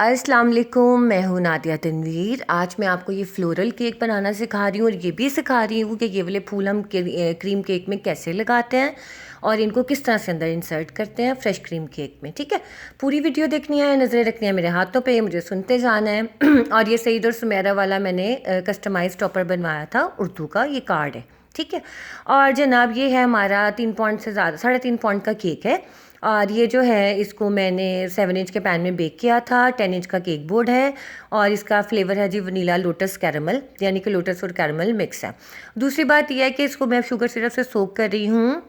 अस्सलाम वालेकुम, मैं हूँ नादिया तनवीर। आज मैं आपको ये फ्लोरल केक बनाना सिखा रही हूँ और ये भी सिखा रही हूँ कि ये वाले फूल हम क्रीम केक में कैसे लगाते हैं और इनको किस तरह से अंदर इंसर्ट करते हैं फ्रेश क्रीम केक में। ठीक है, पूरी वीडियो देखनी है, नज़रें रखनी है मेरे हाथों पे, मुझे सुनते जाना है। और ये सईद और सुमेरा वाला मैंने कस्टमाइज टॉपर बनवाया था उर्दू का, ये कार्ड है। ठीक है, और जनाब ये है हमारा 3 पॉइंट से ज़्यादा 3.5 पॉइंट का केक है। और ये जो है इसको मैंने 7 इंच के पैन में बेक किया था। 10 इंच का केक बोर्ड है और इसका फ्लेवर है जी वनीला लोटस कैरमल, यानी कि लोटस और कैरमल मिक्स है। दूसरी बात यह है कि इसको मैं शुगर सिरप से सोक कर रही हूँ।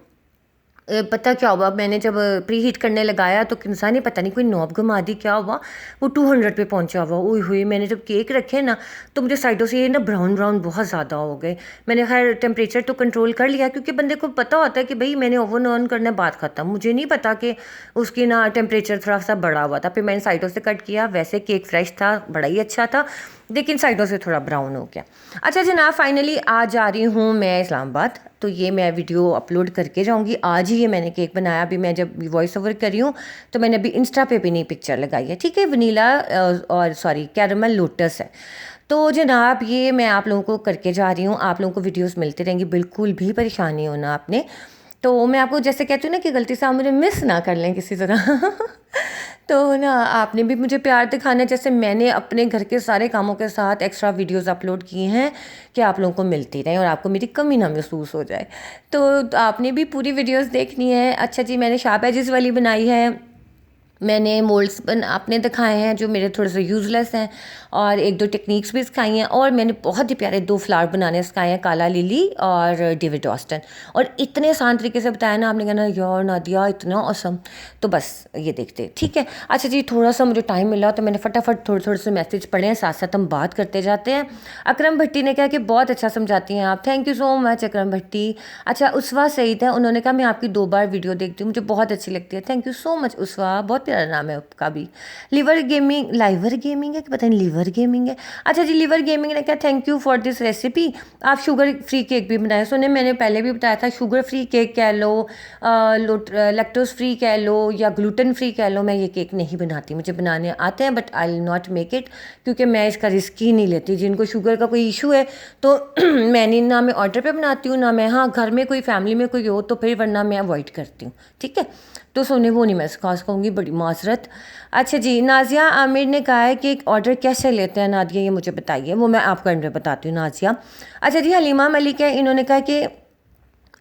पता क्या हुआ, मैंने जब प्री हीट करने लगाया तो इंसान ही पता नहीं कोई नॉब घुमा दी, क्या हुआ वो 200 पे पहुंचा हुआ। ओए हुई, मैंने जब केक रखे ना तो मुझे साइडों से ये ना ब्राउन ब्राउन बहुत ज़्यादा हो गए। मैंने खैर टेम्परेचर तो कंट्रोल कर लिया, क्योंकि बंदे को पता होता है कि भाई मैंने ओवन ऑन करने बात ख़त्म, मुझे नहीं पता कि उसकी ना टेम्परेचर थोड़ा सा बढ़ा हुआ था। फिर मैंने साइडों से कट किया, वैसे केक फ्रेश था, बड़ा ही अच्छा था, लेकिन साइडों से थोड़ा ब्राउन हो गया। अच्छा जनाब, फाइनली आज जा रही हूँ मैं इस्लामाबाद, तो ये मैं वीडियो अपलोड करके जाऊँगी। आज ही ये मैंने केक बनाया, अभी मैं जब वॉइस ओवर कर रही हूँ तो मैंने अभी इंस्टा पे भी नहीं पिक्चर लगाई है। ठीक है, वनीला और सॉरी कैरमल लोटस है। तो जनाब ये मैं आप लोगों को करके जा रही हूँ, आप लोगों को वीडियोस मिलती रहेंगी, बिल्कुल भी परेशानी होना आपने। तो मैं आपको जैसे कहती हूँ ना कि गलती से आप मुझे मिस ना कर लें किसी तरह। तो ना आपने भी मुझे प्यार दिखाना है, जैसे मैंने अपने घर के सारे कामों के साथ एक्स्ट्रा वीडियोस अपलोड किए हैं कि आप लोगों को मिलती रहें और आपको मेरी कमी ना महसूस हो जाए। तो आपने भी पूरी वीडियोस देखनी है। अच्छा जी, मैंने शार्प एजेस वाली बनाई है, मैंने मोल्ड्स आपने दिखाए हैं जो मेरे थोड़े से यूज़लेस हैं, और एक दो टेक्निक्स भी सिखाई हैं, और मैंने बहुत ही प्यारे 2 फ्लावर बनाने सिखाए हैं, काला लिली और डेविड ऑस्टन। और इतने आसान तरीके से बताया ना, आपने कहना यार नादिया इतना औसम। तो बस ये देखते, ठीक है। अच्छा जी, थोड़ा सा मुझे टाइम मिला तो मैंने फटाफट थोड़े थोड़े से मैसेज पढ़े हैं, साथ साथ हम बात करते जाते हैं। अकरम भट्टी ने कहा कि बहुत अच्छा समझाती हैं आप, थैंक यू सो मच अकरम भट्टी। अच्छा उसवा सईद है, उन्होंने कहा मैं आपकी 2 बार वीडियो देखती हूँ, मुझे बहुत अच्छी लगती है, थैंक यू सो मच उसवा, बहुत प्यारा नाम है आपका भी। लिवर गेमिंग, लाइवर गेमिंग है कि पता नहीं लिवर गेमिंग है। अच्छा जी, लिवर गेमिंग ने कहा thank you for this recipe, आप शुगर फ्री केक भी बनाए। सुने मैंने पहले भी बताया था, शुगर फ्री केक कह लो, लैक्टोज फ्री कह लो या ग्लूटेन फ्री कह लो, मैं ये केक नहीं बनाती, मुझे बनाने आते हैं but I will not make it, क्योंकि मैं इसका रिस्क ही नहीं लेती। जिनको शुगर का कोई इशू है तो मैंने ना मैं ऑर्डर पे बनाती हूँ, ना मैं हाँ घर में कोई फैमिली में कोई हो तो फिर, वरना मैं अवॉइड करती हूँ। ठीक है, तो सोने वो नहीं मैं सिखा सकूँगी, बड़ी माजरत। अच्छा जी, नाजिया आमिर ने कहा है कि एक ऑर्डर कैसे लेते हैं नादिया, ये मुझे बताइए, वो मैं आपको एंड में बताती हूँ नाजिया। अच्छा जी, हलीमा मलिक है, इन्होंने कहा कि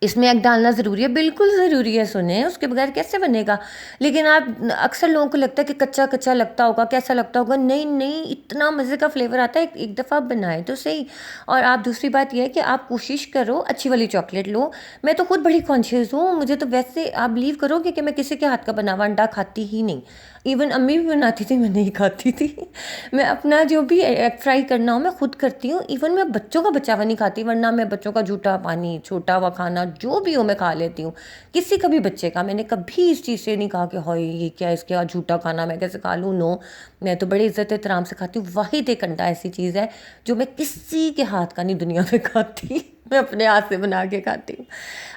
इसमें एग डालना ज़रूरी है, बिल्कुल ज़रूरी है, सुने उसके बगैर कैसे बनेगा। लेकिन आप अक्सर लोगों को लगता है कि कच्चा कच्चा लगता होगा, कैसा लगता होगा, नहीं नहीं, इतना मज़े का फ्लेवर आता है, एक दफ़ा आप बनाएं तो सही। और आप दूसरी बात यह है कि आप कोशिश करो अच्छी वाली चॉकलेट लो। मैं तो खुद बड़ी कॉन्शियस हूँ, मुझे तो वैसे आप बिलीव करोगे कि मैं किसी के हाथ का बना हुआ अंडा खाती ही नहीं। इवन अम्मी भी बनाती थी, मैं नहीं खाती थी। मैं अपना जो भी एग फ्राई करना हो मैं खुद करती हूँ, इवन मैं बच्चों का बचा हुआ नहीं खाती, वरना मैं बच्चों का झूठा पानी, छोटा हुआ खाना जो भी हो मैं खा लेती हूँ। किसी का भी बच्चे का मैंने कभी इस चीज़ से नहीं कहा कि हाय ये क्या, इसके झूठा खाना मैं कैसे खा लूँ, नो। मैं तो बड़ी इज्जत एहतराम से खाती हूँ। वाहिद एक अंडा ऐसी चीज़ है जो मैं किसी के हाथ का नहीं दुनिया में खाती, मैं अपने हाथ से बना के खाती हूँ।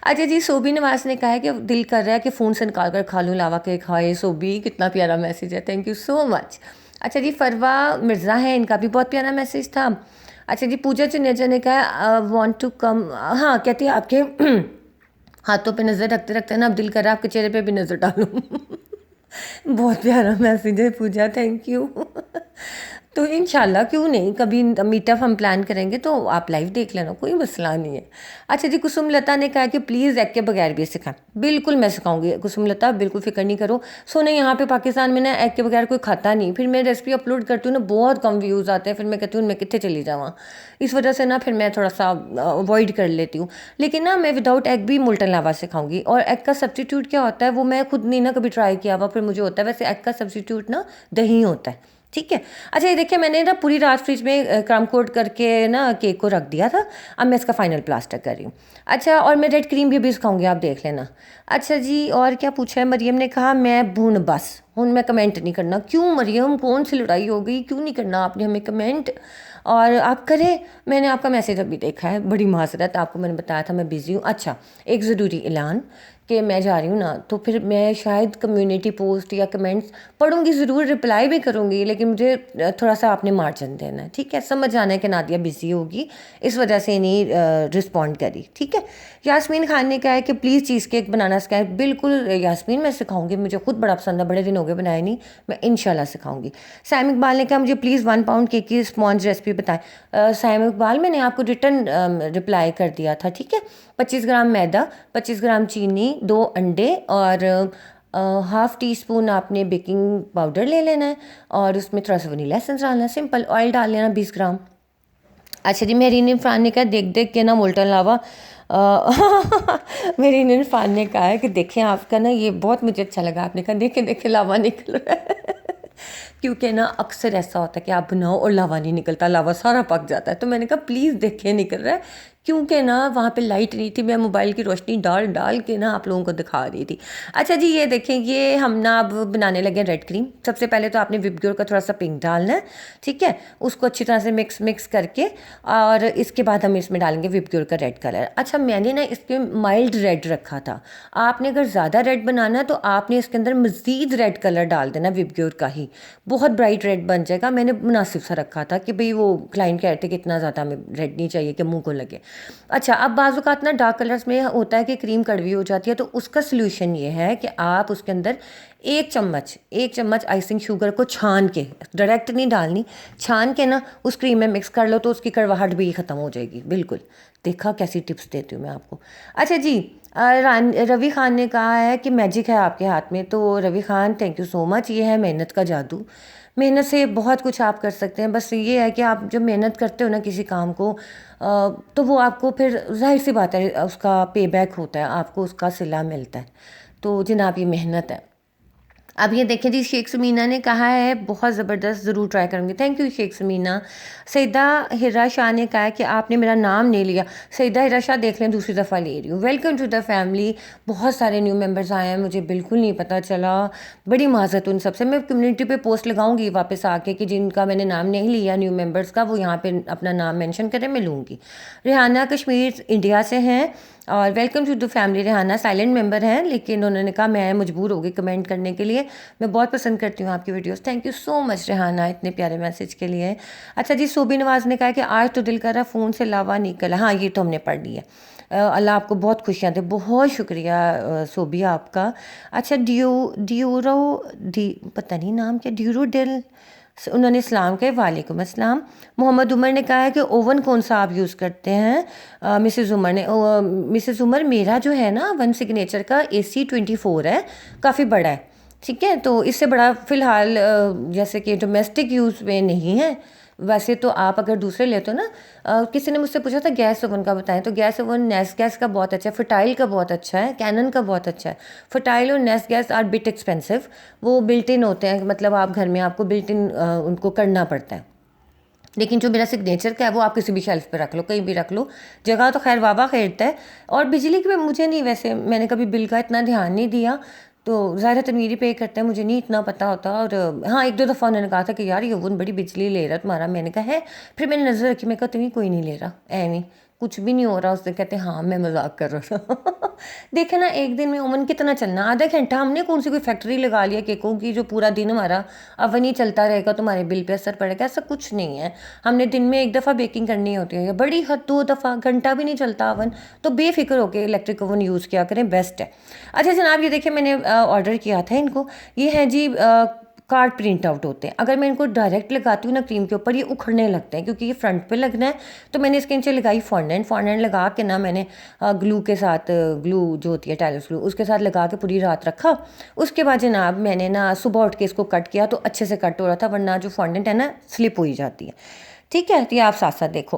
अच्छा जी, सोबी नवाज ने कहा है कि दिल कर रहा है कि फ़ोन से निकाल कर खा लूँ लावा के खाए। सोबी कितना प्यारा मैसेज है, थैंक यू सो मच। अच्छा जी, फरवा मिर्ज़ा है, इनका भी बहुत प्यारा मैसेज था। अच्छा जी, पूजा चुनेजा ने कहा वांट टू कम, हाँ कहती है आपके हाथों पे नज़र रखते रखते ना अब दिल कर रहा है आपके चेहरे पे भी नज़र डालूं। बहुत प्यारा मैसेज है पूजा, थैंक यू। तो इंशाल्लाह क्यों नहीं, कभी मीटअप हम प्लान करेंगे तो आप लाइव देख लेना, कोई मसला नहीं है। अच्छा जी, कुसुम लता ने कहा कि प्लीज़ एग के बगैर भी सिखाएं। बिल्कुल मैं सिखाऊंगी कुसुम लता, बिल्कुल फिक्र नहीं करो। सो नहीं, यहाँ पे पाकिस्तान में ना एग के बगैर कोई खाता नहीं, फिर मैं रेसिपी अपलोड करती हूँ ना बहुत कम व्यूज़ आते हैं, फिर मैं कहती हूँ मैं कितने चली जाऊँ, इस वजह से ना फिर मैं थोड़ा सा अवॉइड कर लेती हूँ। लेकिन ना मैं विदाउट एग भी मुल्टन लावा सिखाऊंगी। और एग का सब्सिट्यूट क्या होता है वो मैं खुद नहीं ना कभी ट्राई किया हुआ, फिर मुझे होता है, वैसे एग का सब्सिट्यूट ना दही होता है। ठीक है। अच्छा ये देखिए, मैंने ना पूरी रात फ्रिज में क्रम कोट करके ना केक को रख दिया था, अब मैं इसका फाइनल प्लास्टर कर रही हूँ। अच्छा, और मैं रेड क्रीम भी अभी सिखाऊंगी, आप देख लेना। अच्छा जी, और क्या पूछा है, मरियम ने कहा मैं भून बस हूँ, मैं कमेंट नहीं करना। क्यों मरियम, कौन सी लड़ाई हो गई, क्यों नहीं करना आपने हमें कमेंट, और आप करें। मैंने आपका मैसेज अभी देखा है, बड़ी माजरत, आपको मैंने बताया था मैं बिज़ी हूँ। अच्छा, एक ज़रूरी ऐलान कि मैं जा रही हूँ ना, तो फिर मैं शायद कम्युनिटी पोस्ट या कमेंट्स पढ़ूंगी ज़रूर, रिप्लाई भी करूँगी, लेकिन मुझे थोड़ा सा आपने मार्जिन देना है, ठीक है। समझ आना है कि नादिया बिजी होगी, इस वजह से नहीं रिस्पॉन्ड करी, ठीक है। यास्मीन खान ने कहा है कि प्लीज़ चीज़ केक बनाना सिखाएं। बिल्कुल यास्मीन, मैं सिखाऊंगी, मुझे खुद बड़ा पसंद है, बड़े दिन हो गए बनाए नहीं, मैं इंशाल्लाह सिखाऊंगी। सैम इकबाल ने कहा मुझे प्लीज़ 1 पाउंड केक की स्पॉन्ज रेसिपी बताएं। सैम इकबाल, मैंने आपको रिटर्न रिप्लाई कर दिया था, ठीक है। 25 ग्राम मैदा, 25 ग्राम चीनी, 2 अंडे और हाफ़ टी स्पून आपने बेकिंग पाउडर ले लेना है और उसमें थोड़ा सा वनीला एसेंस डालना है, सिंपल। ऑयल डाल लेना 20 ग्राम। अच्छा जी, मेरीन इरफान ने कहा देख देख के ना मोल्टन लावा मेरीन इरफान ने कहा है कि देखें आपका ना ये बहुत मुझे अच्छा लगा, आपने कहा देखे देखे लावा निकल रहा है क्योंकि ना अक्सर ऐसा होता है कि आप बनाओ और लावा नहीं निकलता, लावा सारा पक जाता है। तो मैंने कहा प्लीज़ देखिए निकल रहा है, क्योंकि ना वहाँ पे लाइट नहीं थी, मैं मोबाइल की रोशनी डाल डाल के ना आप लोगों को दिखा रही थी। अच्छा जी, ये देखें, ये हम ना अब बनाने लगे रेड क्रीम। सबसे पहले तो आपने व्हिप क्रीम का थोड़ा सा पिंक डालना है, ठीक है। उसको अच्छी तरह से मिक्स करके और इसके बाद हम इसमें डालेंगे व्हिप क्रीम का रेड कलर। अच्छा, मैंने ना इसके माइल्ड रेड रखा था, आपने अगर ज़्यादा रेड बनाना है तो आपने इसके अंदर मज़ीद रेड कलर डाल देना व्हिप क्रीम का ही, बहुत ब्राइट रेड बन जाएगा। मैंने मुनासिब सा रखा था कि भाई वो क्लाइंट कह रहे थे कि इतना ज़्यादा हमें रेड नहीं चाहिए कि मुंह को लगे। अच्छा, अब बाज़ औक़ात ना डार्क कलर्स में होता है कि क्रीम कड़वी हो जाती है, तो उसका सलूशन ये है कि आप उसके अंदर 1 चम्मच आइसिंग शुगर को छान के, डायरेक्ट नहीं डालनी, छान के ना उस क्रीम में मिक्स कर लो तो उसकी कड़वाहट भी ख़त्म हो जाएगी। बिल्कुल, देखा कैसी टिप्स देती हूँ मैं आपको। अच्छा जी, रवि खान ने कहा है कि मैजिक है आपके हाथ में, तो Ravi Khan thank you so much. ये है मेहनत का जादू, मेहनत से बहुत कुछ आप कर सकते हैं। बस ये है कि आप जब मेहनत करते हो ना किसी काम को, तो वो आपको फिर जाहिर सी बात है उसका पे बैक होता है, आपको उसका सिला मिलता है। तो जनाब ये मेहनत है। अब ये देखें जी, शेख समीना ने कहा है बहुत ज़बरदस्त, ज़रूर ट्राई करूँगी। Thank you Shaikh Sameena. सईदा हिरा शाह ने कहा है कि आपने मेरा नाम नहीं लिया। सईदा हिरा शाह देख लें, दूसरी दफ़ा ले रही हूँ। Welcome to the family. बहुत सारे न्यू मेंबर्स आए हैं, मुझे बिल्कुल नहीं पता चला, बड़ी माज़रत उन सबसे। मैं कम्युनिटी पे पोस्ट लगाऊंगी वापस आके कि जिनका मैंने नाम नहीं लिया न्यू मेंबर्स का, वो यहाँ पे अपना नाम मेंशन करें, मैं लूँगी। रेहाना कश्मीर इंडिया से हैं और welcome to the family. Rehana silent member हैं, लेकिन उन्होंने कहा मैं मजबूर हो गई कमेंट करने के लिए, मैं बहुत पसंद करती हूँ आपकी videos. Thank you so much Rehana इतने प्यारे मैसेज के लिए। अच्छा जी, सोबी नवाज ने कहा कि आज तो दिल कर रहा फ़ोन से लावा निकला। हाँ, ये तो हमने पढ़ लिया। अल्लाह आपको बहुत खुशियाँ दे, बहुत शुक्रिया सोबी आपका। अच्छा, पता नहीं नाम क्या, ड्यूरो डिल, उन्होंने इस्लाम के वालेकुम अस्सलाम। मोहम्मद उमर ने कहा है कि ओवन कौन सा आप यूज़ करते हैं। मिसेज़ उमर ने, मिसेज़ उमर मेरा जो है ना वन सिग्नेचर का AC24 है, काफ़ी बड़ा है, ठीक है। तो इससे बड़ा फ़िलहाल जैसे कि डोमेस्टिक यूज़ में नहीं है। वैसे तो आप अगर दूसरे लेते हो ना, किसी ने मुझसे पूछा था गैस ओवन का बताएं, तो गैस ओवन नेस गैस का बहुत अच्छा है, फर्टाइल का बहुत अच्छा है, कैनन का बहुत अच्छा है। फर्टाइल और नेस गैस आर बिट एक्सपेंसिव, वो बिल्ट इन होते हैं, मतलब आप घर में आपको बिल्ट इन उनको करना पड़ता है। लेकिन जो मेरा सिग्नेचर का है वो आप किसी भी शेल्फ पे रख लो, कहीं भी रख लो, जगह तो खैर वाबा खरीदता है। और बिजली के मुझे नहीं, वैसे मैंने कभी बिल का इतना ध्यान नहीं दिया, तो ज़ाहिर तनवीर पे करता है, मुझे नहीं इतना पता होता। और हाँ, 1-2 दफ़ा उन्होंने कहा था कि यार ये ओवन बड़ी बिजली ले रहा है तुम्हारा, मैंने कहा है, फिर मैंने नज़र रखी, मैं कहा तुम्हें कोई नहीं ले रहा, नहीं कुछ भी नहीं हो रहा। उसने कहते हाँ मैं मजाक कर रहा था देखे ना, एक दिन में ओवन कितना चलना, आधा घंटा, हमने कौन सी कोई फैक्ट्री लगा लिया केकों की जो पूरा दिन हमारा ओवन ही चलता रहेगा, तुम्हारे बिल पे असर पड़ेगा, ऐसा कुछ नहीं है। हमने दिन में 1 दफ़ा बेकिंग करनी होती है, या बड़ी हद 2 दफ़ा, घंटा भी नहीं चलता ओवन, तो बेफिक्र होकर इलेक्ट्रिक ओवन यूज़ किया करें, बेस्ट है। अच्छा जनाब, ये देखिए मैंने ऑर्डर किया था इनको, ये है जी कार्ड प्रिंट आउट होते हैं। अगर मैं इनको डायरेक्ट लगाती हूँ ना क्रीम के ऊपर, ये उखड़ने लगते हैं, क्योंकि ये फ्रंट पे लगना है। तो मैंने इसके नीचे लगाई फॉन्डेंट लगा के ना, मैंने ग्लू के साथ, ग्लू जो होती है टाइलस ग्लू, उसके साथ लगा के पूरी रात रखा। उसके बाद जनाब मैंने ना सुबह उठ के इसको कट किया, तो अच्छे से कट हो रहा था, वरना जो फॉन्डेंट है ना स्लिप हो ही जाती है, ठीक है। तो ये आप साथ साथ देखो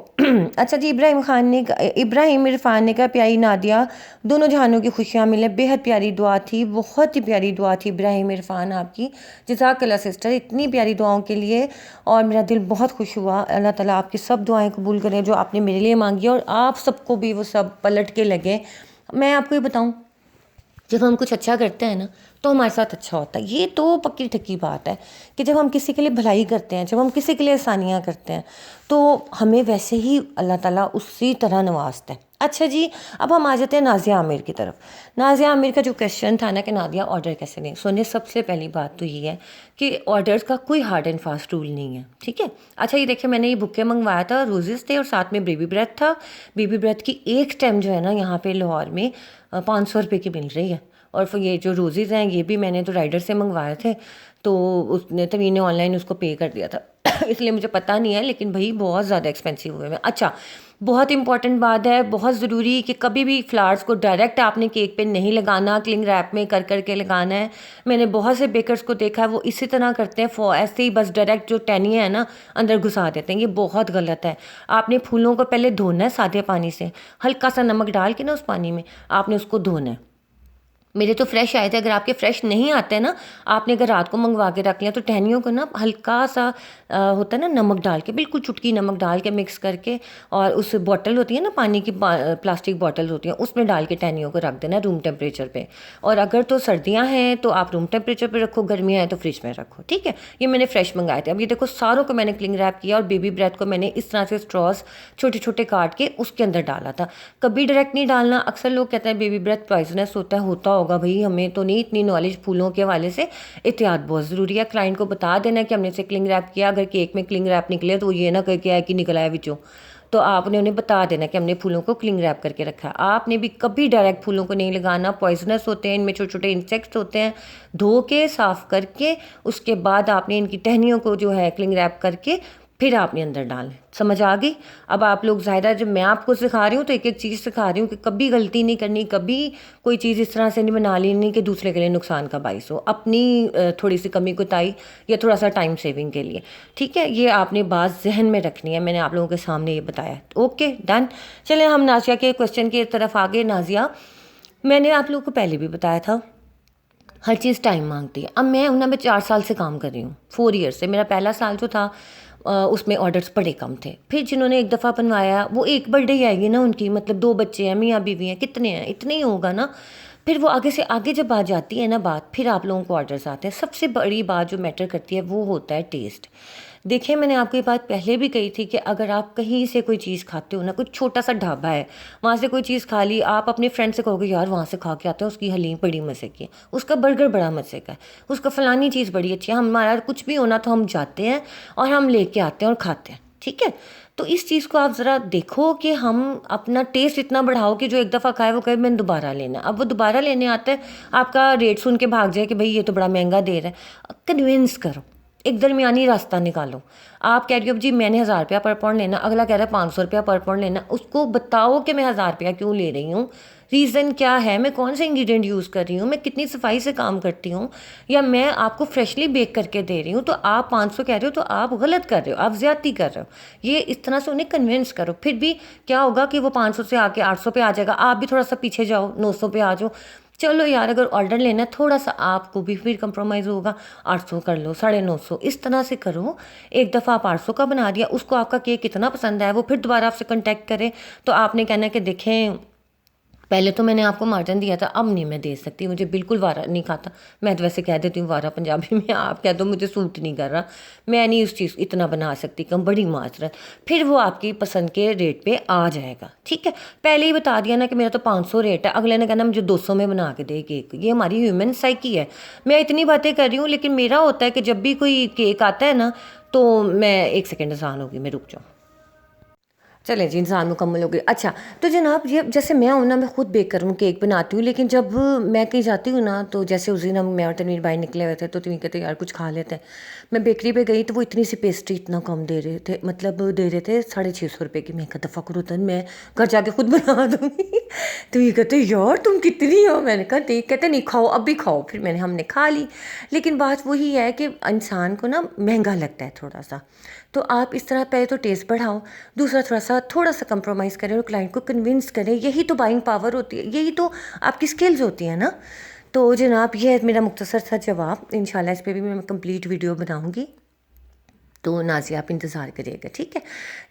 अच्छा जी, इब्राहिम इरफान ने कहा प्यारी नादिया, दोनों जहानों की खुशियाँ मिले, बेहद प्यारी दुआ थी, बहुत ही प्यारी दुआ थी इब्राहिम इरफान आपकी, जज़ाकल्लाह सिस्टर इतनी प्यारी दुआओं के लिए। और मेरा दिल बहुत खुश हुआ। अल्लाह ताला आपकी सब दुआएं कबूल करें जो आपने मेरे लिए मांगी, और आप सबको भी वो सब पलट के लगे। मैं आपको ये बताऊँ, जब हम कुछ अच्छा करते हैं ना, तो हमारे साथ अच्छा होता है। ये तो पक्की ठक्की बात है कि जब हम किसी के लिए भलाई करते हैं, जब हम किसी के लिए आसानियाँ करते हैं, तो हमें वैसे ही अल्लाह ताला उसी तरह नवाजता है। अच्छा जी, अब हम आ जाते हैं नाज़िया आमिर की तरफ। नाज़िया आमिर का जो क्वेश्चन था ना कि नादिया ऑर्डर कैसे लें, सुनिए, सबसे पहली बात तो ये है कि ऑर्डर्स का कोई हार्ड एंड फास्ट रूल नहीं है, ठीक है। अच्छा ये देखिए, मैंने ये बुके मंगवाया था, रोजेस थे और साथ में बेबी ब्रेथ था। बेबी ब्रेथ की एक स्टेम जो है ना यहाँ पे लाहौर में 500 रुपये की मिल रही है। और फिर ये जो रोज़ेज़ हैं ये भी मैंने तो राइडर से मंगवाए थे, तो उसने तभी ने ऑनलाइन उसको पे कर दिया था इसलिए मुझे पता नहीं है, लेकिन भाई बहुत ज़्यादा एक्सपेंसिव हुए हैं। अच्छा, बहुत इंपॉर्टेंट बात है, बहुत ज़रूरी कि कभी भी फ्लावर्स को डायरेक्ट आपने केक पे नहीं लगाना, क्लिंग रैप में कर करके लगाना है। मैंने बहुत से बेकर्स को देखा है वो इसी तरह करते हैं, ऐसे ही बस डायरेक्ट जो टहनियाँ है ना अंदर घुसा देते हैं। ये बहुत गलत है। आपने फूलों को पहले धोना है सादे पानी से, हल्का सा नमक डाल के ना उस पानी में आपने उसको धोना है। मेरे तो फ्रेश आए थे, अगर आपके फ्रेश नहीं आते हैं ना, आपने अगर रात को मंगवा के रख लिया तो टहनियों को ना हल्का सा होता है ना नमक डाल के, बिल्कुल चुटकी नमक डाल के मिक्स करके, और उस बॉटल होती है ना पानी की, प्लास्टिक बॉटल होती हैं, उसमें डाल के टहनियों को रख देना रूम टेम्परेचर पे। और अगर तो सर्दियाँ हैं तो आप रूम टेम्परेचर पे रखो, गर्मियाँ हैं तो फ्रिज में रखो, ठीक है। ये मैंने फ्रेश मंगाए थे। अब ये देखो, सारों को मैंने क्लिंग रैप किया और बेबी ब्रेथ को मैंने इस तरह से स्ट्रॉस छोटे छोटे काट के उसके अंदर डाला था। कभी डायरेक्ट नहीं डालना। अक्सर लोग कहते हैं बेबी ब्रेथ पॉइजनस होता होगा भाई, हमें तो नहीं इतनी नॉलेज फूलों के हवाले से। एहतियात बहुत ज़रूरी है। क्लाइंट को बता देना कि हमने इसे क्लिंग रैप किया, अगर केक में क्लिंग रैप निकले तो ये ना करके आए कि निकला है विचों, तो आपने उन्हें बता देना कि हमने फूलों को क्लिंग रैप करके रखा है। आपने भी कभी डायरेक्ट फूलों को नहीं लगाना, पॉइजनस होते हैं, इनमें छोटे छोटे इंसेक्ट्स होते हैं। धो के साफ़ करके उसके बाद आपने इनकी टहनियों को जो है क्लिंग रैप करके फिर आपने अंदर डालें। समझ आ गई? अब आप लोग, ज़ाहिर है जब मैं आपको सिखा रही हूँ तो एक एक चीज़ सिखा रही हूँ कि कभी गलती नहीं करनी, कभी कोई चीज़ इस तरह से नहीं बना लेनी कि दूसरे के लिए नुकसान का बाइस हो, अपनी थोड़ी सी कमी कोताही या थोड़ा सा टाइम सेविंग के लिए, ठीक है। ये आपने बात जहन में रखनी है, मैंने आप लोगों के सामने ये बताया। Okay, done. चलें हम नाजिया के क्वेश्चन की तरफ आगे। नाजिया, मैंने आप लोगों को पहले भी बताया था, हर चीज़ टाइम मांगती है। अब मैं 4 साल से काम कर रही हूँ, 4 ईयर से। मेरा पहला साल जो था उसमें ऑर्डर्स बड़े कम थे। फिर जिन्होंने एक दफ़ा बनवाया, वो एक बर्थडे ही आएगी ना उनकी, मतलब 2 बच्चे हैं, मियाँ बीवी हैं, कितने हैं, इतने ही होगा ना। फिर वो आगे से आगे जब आ जाती है ना बात, फिर आप लोगों को ऑर्डर्स आते हैं। सबसे बड़ी बात जो मैटर करती है वो होता है टेस्ट। देखिए, मैंने आपको ये बात पहले भी कही थी कि अगर आप कहीं से कोई चीज़ खाते हो ना, कुछ छोटा सा ढाबा है, वहाँ से कोई चीज़ खा ली, आप अपने फ्रेंड से कहोगे यार वहाँ से खा के आते हैं, उसकी हलीम बड़ी मज़े की है, उसका बर्गर बड़ा मज़े का है, उसका फ़लानी चीज़ बड़ी अच्छी है। हमारा कुछ भी होना तो हम जाते हैं और हम लेके आते हैं और खाते हैं, ठीक है। तो इस चीज़ को आप ज़रा देखो कि हम अपना टेस्ट इतना बढ़ाओ कि जो एक दफ़ा खाए वो कहे मैंने दोबारा लेना। अब वो दोबारा लेने आता है, आपका रेट सुन के भाग जाए कि भाई ये तो बड़ा महंगा दे रहा है। कन्विंस करो, एक दरमियानी रास्ता निकालो। आप कह रही हो जी मैंने 1000 रुपया पर पाउंड लेना, अगला कह रहा है 500 रुपया पर पाउंड लेना, उसको बताओ कि मैं 1000 रुपया क्यों ले रही हूँ, रीज़न क्या है, मैं कौन से इंग्रेडिएंट यूज़ कर रही हूँ, मैं कितनी सफाई से काम करती हूँ, या मैं आपको फ्रेशली बेक करके दे रही हूँ। तो आप 500 कह रहे हो तो आप गलत कर रहे हो, आप ज़्यादती कर रहे हो। ये इस तरह से उन्हें कन्विंस करो। फिर भी क्या होगा कि वो 500 से आके 800 पे आ जाएगा, आप भी थोड़ा सा पीछे जाओ, 900 पे आ जाओ। चलो यार, अगर ऑर्डर लेना है थोड़ा सा आपको भी फिर कंप्रोमाइज़ होगा, 800 कर लो, 950, इस तरह से करो। एक दफ़ा आप 800 का बना दिया, उसको आपका केक कितना पसंद आया, वो फिर दोबारा आपसे कांटेक्ट करे, तो आपने कहना है कि देखें पहले तो मैंने आपको मार्जिन दिया था, अब नहीं मैं दे सकती, मुझे बिल्कुल वारा नहीं खाता। मैं तो वैसे कह देती हूँ वारा पंजाबी में, आप कह दो मुझे सूट नहीं कर रहा, मैं नहीं उस चीज़ इतना बना सकती, कम, बड़ी माजरत। फिर वो आपकी पसंद के रेट पे आ जाएगा, ठीक है। पहले ही बता दिया ना कि मेरा तो 500 रेट है, अगले ने कहना मुझे 200 में बना के दे केक। ये हमारी ह्यूमन साइकी है। मैं इतनी बातें कर रही हूँ, लेकिन मेरा होता है कि जब भी कोई केक आता है ना, तो मैं 1 सेकेंड आसान होगी, मैं रुक जाऊँ। चलें जी, इंसान मुकम्मल हो गई। अच्छा, तो जनाब ये जैसे मैं हूँ ना, मैं खुद बेक करूँ, केक बनाती हूँ, लेकिन जब मैं कहीं जाती हूँ ना, तो जैसे उस दिन हम, मैं और तनवीर भाई निकले हुए थे, तो तनवीर कहते यार कुछ खा लेते हैं। मैं बेकरी पे गई तो वो इतनी सी पेस्ट्री इतना कम दे रहे थे, मतलब दे रहे थे 650 रुपये की। मैं कहता फ़क्र तन मैं घर जाके खुद बना दूँगी तो ये कहते यार तुम कितनी हो। मैंने कहा ठीक। कहते नहीं खाओ, अब भी खाओ। फिर हमने खा ली। लेकिन बात वही है कि इंसान को ना महंगा लगता है थोड़ा सा, तो आप इस तरह पहले तो टेस्ट बढ़ाओ, दूसरा थोड़ा सा कंप्रोमाइज़ करें और क्लाइंट को कन्विंस करें। यही तो बाइंग पावर होती है, यही तो आपकी स्किल्स होती हैं ना। तो जनाब ये है मेरा मुख्तसर सा जवाब। इंशाल्लाह इस पे भी मैं कंप्लीट वीडियो बनाऊंगी। तो नाज़िया आप इंतज़ार करिएगा, ठीक है।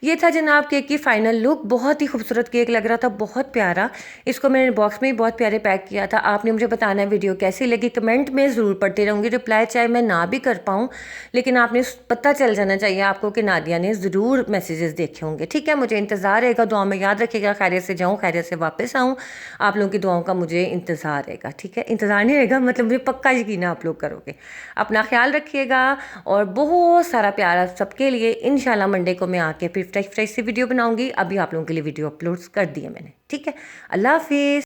ये था जनाब केक की फ़ाइनल लुक। बहुत ही खूबसूरत केक लग रहा था, बहुत प्यारा। इसको मैंने बॉक्स में ही बहुत प्यारे पैक किया था। आपने मुझे बताना है वीडियो कैसी लगी, कमेंट में ज़रूर पढ़ती रहूँगी। रिप्लाई चाहे मैं ना भी कर पाऊँ, लेकिन आपने पता चल जाना चाहिए आपको कि नादिया ने ज़रूर मैसेजेस देखे होंगे, ठीक है। मुझे इंतज़ार रहेगा, दुआ में याद रखिएगा। खैरियत से जाऊँ, खैरियत से वापस आऊँ, आप लोगों की दुआओं का मुझे इंतज़ार रहेगा, ठीक है। इंतज़ार नहीं रहेगा, मतलब मुझे पक्का यकीन है आप लोग करोगे। अपना ख्याल रखिएगा और बहुत सारा प्यार सबके लिए। इंशाल्लाह मंडे को मैं आके फिर फ्रेश फ्रेश सी वीडियो बनाऊंगी। अभी आप लोगों के लिए वीडियो अपलोड कर दी है मैंने, ठीक है। अल्लाह हाफिज़।